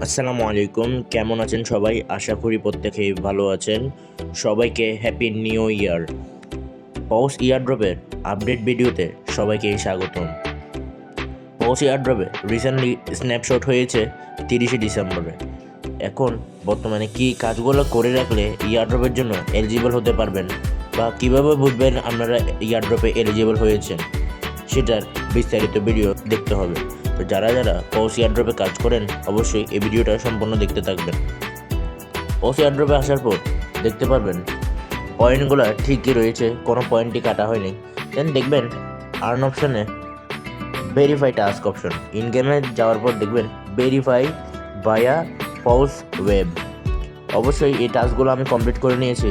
আসসালামু আলাইকুম, কেমন আছেন সবাই? আশা করি প্রত্যেকেই ভালো আছেন। সবাইকে হ্যাপি নিউ ইয়ার। পজ ইয়ারড্রপের আপডেট ভিডিওতে সবাইকে স্বাগতম। পজ ইয়ারড্রপে রিসেন্টলি স্ন্যাপশট হয়েছে 30শে ডিসেম্বরে। এখন বর্তমানে কি কাজগুলো করে রাখলে ইয়ারড্রপের জন্য এলিজিবল হতে পারবেন বা কিভাবে বুঝবেন আপনারা ইয়ারড্রপে এলিজিবল হয়েছেন, সেটার বিস্তারিত ভিডিও দেখতে হবে। তো যারা যারা পজ ইয়ারড্রপে কাজ করেন অবশ্যই এই ভিডিওটা সম্পূর্ণ দেখতে থাকবেন। পজ ইয়ারড্রপে আসার পর দেখতে পারবেন পয়েন্টগুলো ঠিকই রয়েছে, কোনো পয়েন্টই কাটা হয়নি। দেন দেখবেন আর্ন অপশানে ভেরিফাই টাস্ক অপশন, ইন গেমে যাওয়ার পর দেখবেন ভেরিফাই ভায়া পজ ওয়েব। অবশ্যই এই টাস্কগুলো আমি কমপ্লিট করে নিয়েছি।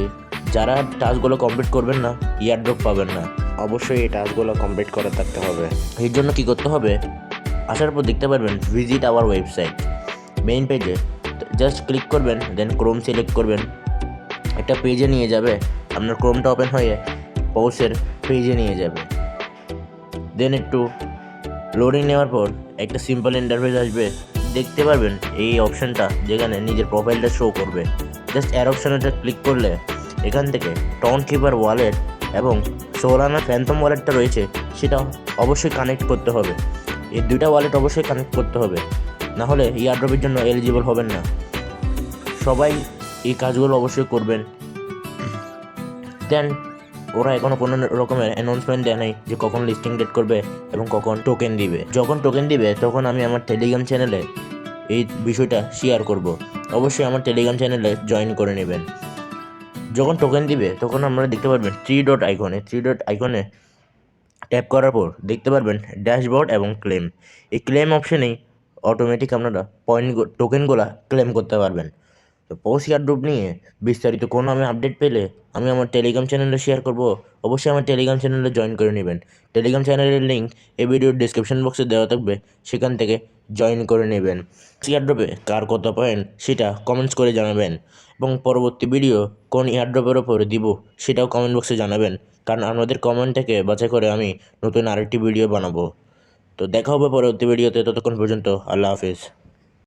যারা টাস্কগুলো কমপ্লিট করবেন না ইয়ারড্রপ পাবেন না। অবশ্যই এই টাস্কগুলো কমপ্লিট করে থাকতে হবে। এর জন্য কী করতে হবে? আসার পর দেখতে পারবেন ভিজিট আওয়ার ওয়েবসাইট, মেইন পেজে জাস্ট ক্লিক করবেন, দেন ক্রোম সিলেক্ট করবেন। একটা পেজে নিয়ে যাবে, আপনার ক্রোমটা ওপেন হয়ে পৌসের পেজে নিয়ে যাবে। দেন একটু লোডিং নেওয়ার পর একটা সিম্পল ইন্টারফেস আসবে। দেখতে পারবেন এই অপশানটা যেখানে নিজের প্রোফাইলটা শো করবে। জাস্ট এর অপশানটা ক্লিক করলে এখান থেকে টন কিপার ওয়ালেট এবং সোলানা ফ্যান্টম ওয়ালেটটা রয়েছে, সেটা অবশ্যই কানেক্ট করতে হবে। এই দুইটা ওয়ালেট অবশ্যই কানেক্ট করতে হবে, না হলে ইয়ারড্রপের জন্য এলিজিবল হবেন না। সবাই এই কাজগুলো অবশ্যই করবেন। দেন ওরা এখনও কোনো রকমের অ্যানাউন্সমেন্ট দেয় নাই যে কখন লিস্টিং ডেট করবে এবং কখন টোকেন দিবে। যখন টোকেন দিবে তখন আমি আমার টেলিগ্রাম চ্যানেলে এই বিষয়টা শেয়ার করব। অবশ্যই আমার টেলিগ্রাম চ্যানেলে জয়েন করে নেবেন। যখন টোকেন দিবে তখন আপনারা দেখতে পারবেন থ্রি ডট আইকনে ট্যাপ করার পর দেখতে পারবেন ড্যাশবোর্ড এবং ক্লেম। এই ক্লেম অপশানেই অটোমেটিক আপনারা টোকেনগুলো ক্লেম করতে পারবেন। তো পজ ইয়ারড্রপ নিয়ে বিস্তারিত কোনো আমি আপডেট পেলে আমি আমার টেলিগ্রাম চ্যানেলে শেয়ার করব। অবশ্যই আমার টেলিগ্রাম চ্যানেলে জয়েন করে নেবেন। টেলিগ্রাম চ্যানেলের লিঙ্ক এই ভিডিওর ডিসক্রিপশন বক্সে দেওয়া থাকবে, সেখান থেকে জয়েন করে নেবেন। ইয়ারড্রপে কার কত পয়েন্ট সেটা কমেন্টস করে জানাবেন এবং পরবর্তী ভিডিও কোন ইয়ারড্রপের ওপর দিব সেটাও কমেন্ট বক্সে জানাবেন, কারণ আপনাদের কমেন্ট থেকে বাছাই করে আমি নতুন আরেকটি ভিডিও বানাবো। তো দেখা হবে পরবর্তী ভিডিওতে, ততক্ষণ পর্যন্ত আল্লাহ হাফিজ।